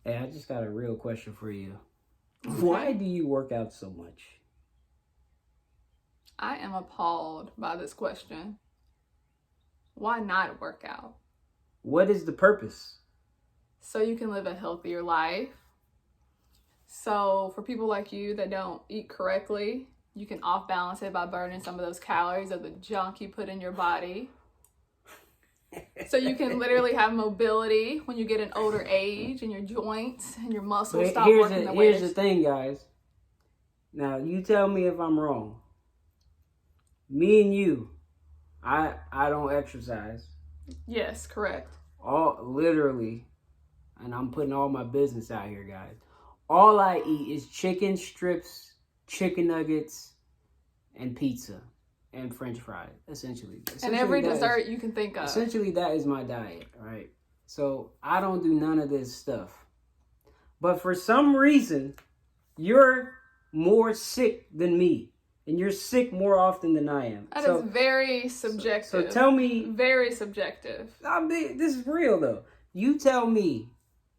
Hey, I just got a real question for you. Okay. Why do you work out so much? I am appalled by this question. Why not work out? What is the purpose? So you can live a healthier life. So for people like you that don't eat correctly, you can off balance it by burning some of those calories of the junk you put in your body. So you can literally have mobility when you get an older age and your joints and your muscles stop working the way Here's the thing, guys. Now, you tell me if I'm wrong. Me and you, I don't exercise. Yes, correct. Literally, and I'm putting all my business out here, guys. All I eat is chicken strips, chicken nuggets, and pizza, and French fries, essentially. And every dessert you can think of. Essentially, that is my diet, right? So I don't do none of this stuff. But for some reason, you're more sick than me. And you're sick more often than I am. That is very subjective. So tell me. Very subjective. This is real, though. You tell me,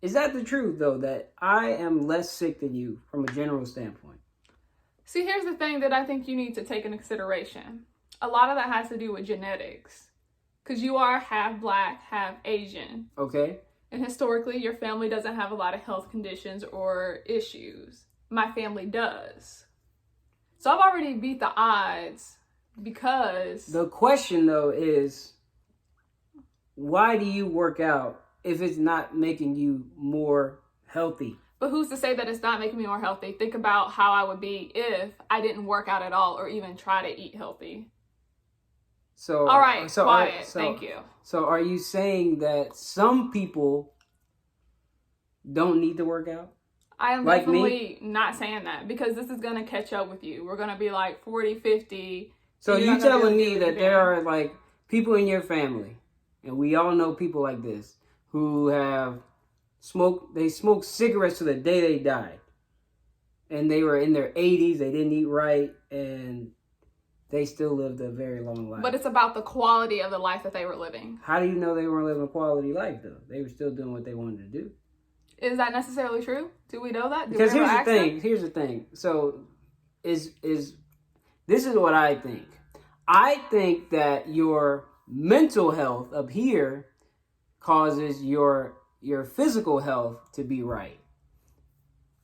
is that the truth, though, that I am less sick than you from a general standpoint? See, here's the thing that I think you need to take into consideration. A lot of that has to do with genetics. Because you are half black, half Asian. Okay. And historically, your family doesn't have a lot of health conditions or issues. My family does. So I've already beat the odds because... The question, though, is why do you work out if it's not making you more healthy? But who's to say that it's not making me more healthy? Think about how I would be if I didn't work out at all or even try to eat healthy. So, all right, quiet. Thank you. So are you saying that some people don't need to work out? I am like definitely not saying that because this is going to catch up with you. We're going to be like 40, 50. So you telling me that there are like people in your family, and we all know people like this, who have smoked cigarettes to the day they died. And they were in their 80s, they didn't eat right, and they still lived a very long life. But it's about the quality of the life that they were living. How do you know they weren't living a quality life, though? They were still doing what they wanted to do. Is that necessarily true? Do we know that? Because here's the thing. So this is what I think. I think that your mental health up here causes your physical health to be right.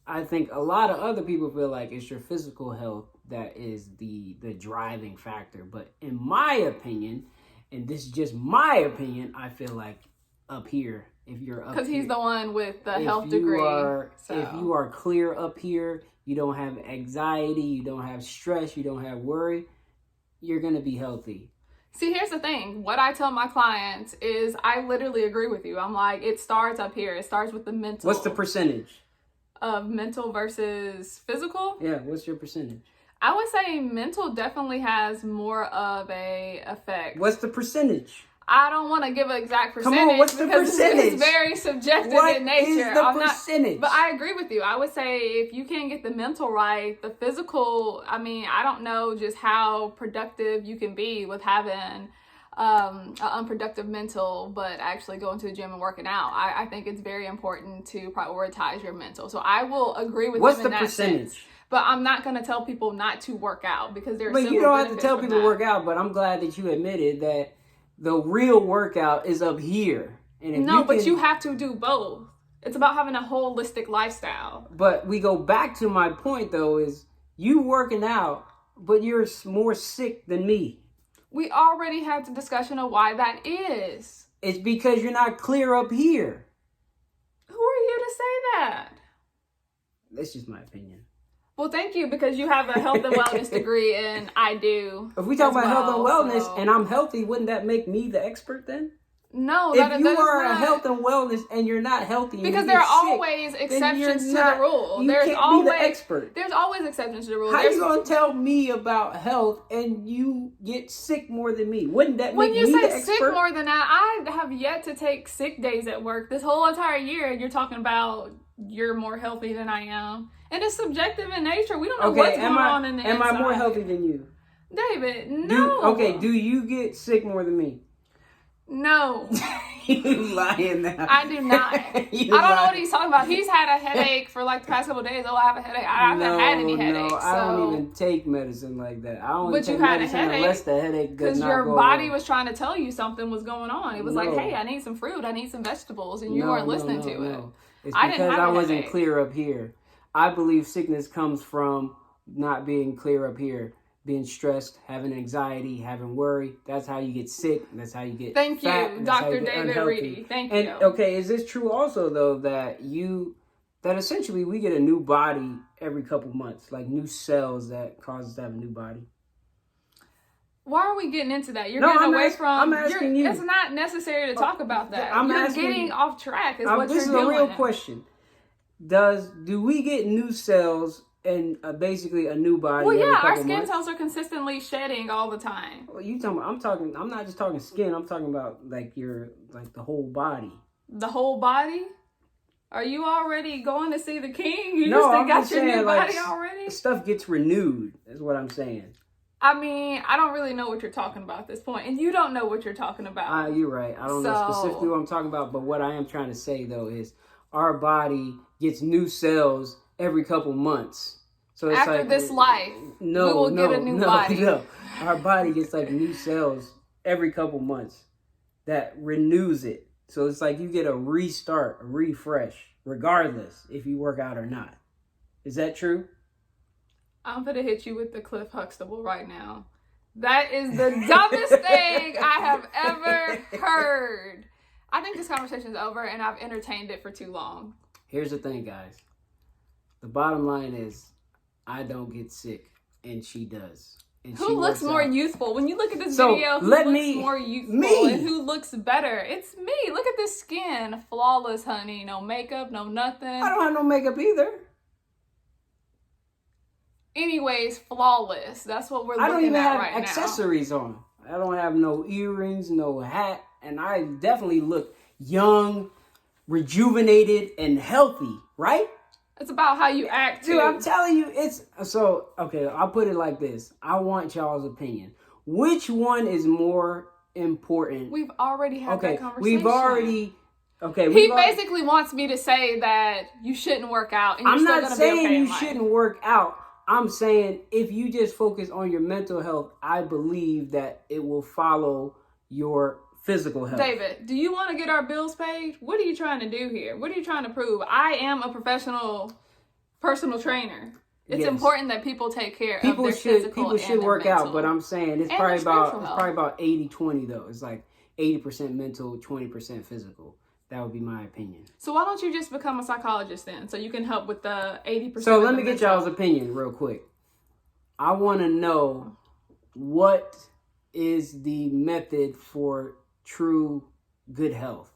I think a lot of other people feel like it's your physical health that is the driving factor. But in my opinion, and this is just my opinion, I feel like up here, if you're up, because he's the one with the health degree. If you are clear up here, you don't have anxiety, you don't have stress, you don't have worry, you're gonna be healthy. See, here's the thing. What I tell my clients is I literally agree with you. I'm like, it starts up here. It starts with the mental. What's the percentage of mental versus physical? Yeah, what's your percentage? I would say mental definitely has more of a effect. What's the percentage? I don't want to give an exact percentage. Come on, what's the percentage? It's very subjective in nature. What is the percentage? But I agree with you. I would say if you can't get the mental right, the physical, I mean, I don't know just how productive you can be with having an unproductive mental, but actually going to the gym and working out. I think it's very important to prioritize your mental. So I will agree with you in that sense. But I'm not going to tell people not to work out because there's But you don't have to tell people to work out, but I'm glad that you admitted that the real workout is up here. And if but you have to do both. It's about having a holistic lifestyle. But we go back to my point, though, is you working out, but you're more sick than me. We already had the discussion of why that is. It's because you're not clear up here. Who are you to say that? That's just my opinion. Well, thank you, because you have a health and wellness degree, and I do. If we talk about health and wellness, and I'm healthy, wouldn't that make me the expert then? No, if you are a health and wellness and you're not healthy, because there are always exceptions to the rule. There's always be the expert. There's always exceptions to the rule. How are you gonna tell me about health and you get sick more than me? Wouldn't that make me the expert? When you say sick more than that, I have yet to take sick days at work this whole entire year. You're talking about you're more healthy than I am, and it's subjective in nature. We don't know what's going on in the inside. Am I more healthy than you, David? No. Do you get sick more than me? No. You lying now. I do not. I don't know what he's talking about. He's had a headache for like the past couple of days. Oh, I have a headache. I haven't had any headaches. No, I don't even take medicine like that. I don't take medicine unless the headache does not go because your body away. was trying to tell you something was going on. It was like, hey, I need some fruit. I need some vegetables. And you weren't listening to it. It's I didn't because have I a wasn't headache. clear up here. I believe sickness comes from not being clear up here. Being stressed, having anxiety, having worry. That's how you get sick. That's how you get Thank fat. you, That's how you Dr. get David unhealthy. Reedy. Thank And you. okay, is this true also though that essentially we get a new body every couple months, like new cells that cause us to have a new body? Why are we getting into that? You're No, getting I'm away ask- from. I'm asking you. It's not necessary to talk about that. I'm You're asking getting you. off track. Is what This you're is doing. a real question. Do we get new cells and basically a new body? Well, every yeah, our couple skin months? cells are consistently shedding all the time. Well, you talking? I'm not just talking skin. I'm talking about like the whole body. The whole body? Are you already going to see the king? You No, I'm got just your new saying, like, body already? Stuff gets renewed. Is what I'm saying. I mean, I don't really know what you're talking about at this point, and you don't know what you're talking about. You're right. I don't know specifically what I'm talking about, but what I am trying to say though is our body gets new cells every couple months. So it's After like this life, we will get a new body. No. Our body gets like new cells every couple months that renews it. So it's like you get a restart, a refresh, regardless if you work out or not. Is that true? I'm gonna hit you with the Cliff Huxtable right now. That is the dumbest thing I have ever heard. I think this conversation is over, and I've entertained it for too long. Here's the thing, guys. The bottom line is, I don't get sick, and she does. And Who looks more youthful? When you look at this video, who looks more youthful and who looks better? It's me. Look at this skin. Flawless, honey. No makeup, no nothing. I don't have no makeup either. Anyways, flawless. That's what we're looking at right now. I don't even have accessories on. I don't have no earrings, no hat, and I definitely look young, rejuvenated, and healthy, right? It's about how you act, too. Dude, I'm telling you, it's... So, okay, I'll put it like this. I want y'all's opinion. Which one is more important? We've already had that conversation. We've already... Okay, he basically wants me to say that you shouldn't work out, and you're I'm still not gonna saying be okay you in life. shouldn't work out. I'm saying if you just focus on your mental health, I believe that it will follow your physical health. David, do you want to get our bills paid? What are you trying to do here? What are you trying to prove? I am a professional personal trainer. It's important that people take care of their physical People should work out, but I'm saying it's probably spiritual about 80-20 though. It's like 80% mental, 20% physical. That would be my opinion. So why don't you just become a psychologist then, so you can help with the 80%? So let me get y'all's opinion real quick. I want to know what is the method for true good health.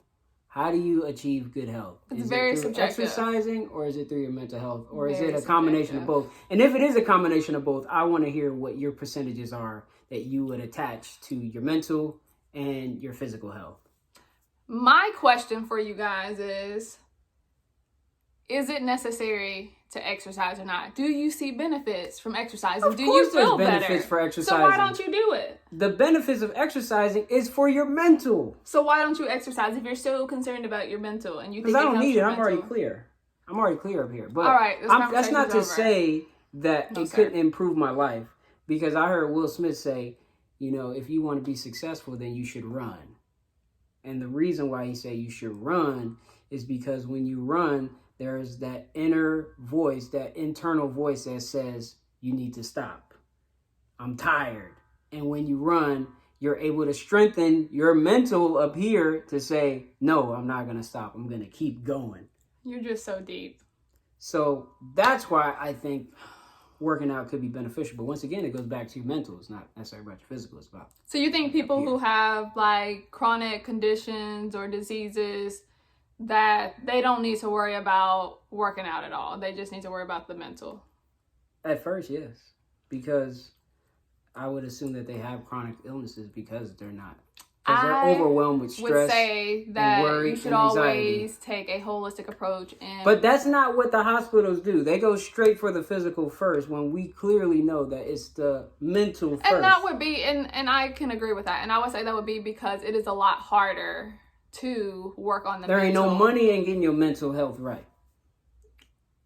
How do you achieve good health? It's very subjective. Exercising, or is it through your mental health, or is it a combination of both? And if it is a combination of both, I want to hear what your percentages are that you would attach to your mental and your physical health. My question for you guys is it necessary to exercise or not? Do you see benefits from exercising? Of do course you feel there's benefits better? for exercising. So why don't you do it? The benefits of exercising is for your mental. So why don't you exercise if you're so concerned about your mental and you think? Because I don't need it. I'm mental? already clear. I'm already clear up here. But all right, that's not to say that it couldn't improve my life. Because I heard Will Smith say, you know, if you want to be successful, then you should run. And the reason why he said you should run is because when you run, there's that inner voice, that internal voice that says you need to stop. I'm tired. And when you run, you're able to strengthen your mental up here to say, no, I'm not going to stop. I'm going to keep going. You're just so deep. So that's why I think working out could be beneficial. But once again, it goes back to your mental. It's not necessarily about your physical. It's about... So you think people who have like chronic conditions or diseases that they don't need to worry about working out at all. They just need to worry about the mental. At first, yes. Because I would assume that they have chronic illnesses because they're not. Because they're overwhelmed with stress. Would say that worry you should and anxiety. always take a holistic approach. But that's not what the hospitals do. They go straight for the physical first when we clearly know that it's the mental first. And that would be, and I can agree with that. And I would say that would be because it is a lot harder to work on the There mental. ain't no money in getting your mental health right.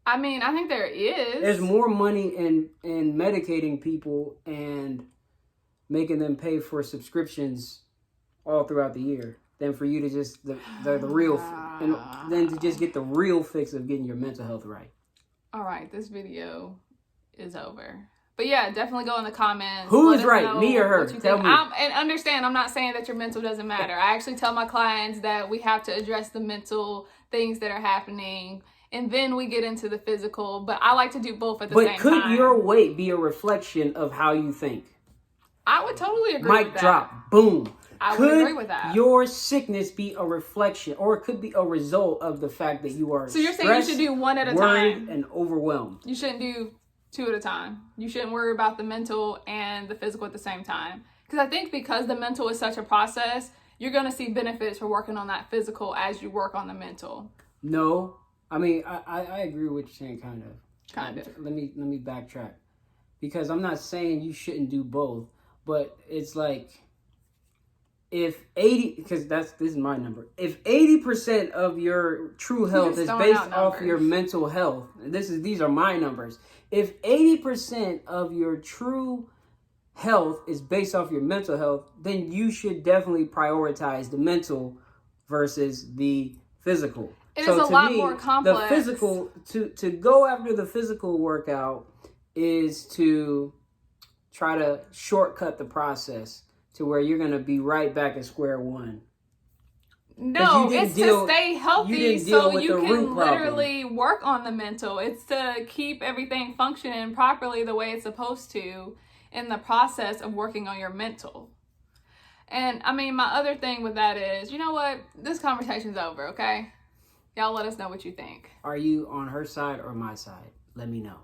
I mean, I think there is. There's more money in medicating people and making them pay for subscriptions all throughout the year than for you to just the real and then to just get the real fix of getting your mental health right. All right, this video is over. But yeah, definitely go in the comments. Who Let is us right, know me or her? what you Tell think. me. And understand, I'm not saying that your mental doesn't matter. I actually tell my clients that we have to address the mental things that are happening, and then we get into the physical. But I like to do both at the same time. But could your weight be a reflection of how you think? I would totally agree with Mic that. drop. Boom. I would agree with that. Could your sickness be a reflection, or it could be a result of the fact that you are So you're saying stressed, you should do one at a worried, time? and overwhelmed? You shouldn't do two at a time. You shouldn't worry about the mental and the physical at the same time. Because I think because the mental is such a process, you're going to see benefits for working on that physical as you work on the mental. No. I mean, I agree with what you're saying, kind of. Kind of. Let me backtrack. Because I'm not saying you shouldn't do both, but it's like if 80, because this is my number. If 80% of your true health is throwing based out off numbers. your mental health, and these are my numbers. If 80% of your true health is based off your mental health, then you should definitely prioritize the mental versus the physical. It is a lot more The complex. physical, to go after the physical workout is to try to shortcut the process to where you're going to be right back at square one. No, it's to stay you healthy didn't deal so with you the can root problem. literally work on the mental. It's to keep everything functioning properly the way it's supposed to in the process of working on your mental. And I mean, my other thing with that is, you know what? This conversation's over, okay? Y'all let us know what you think. Are you on her side or my side? Let me know.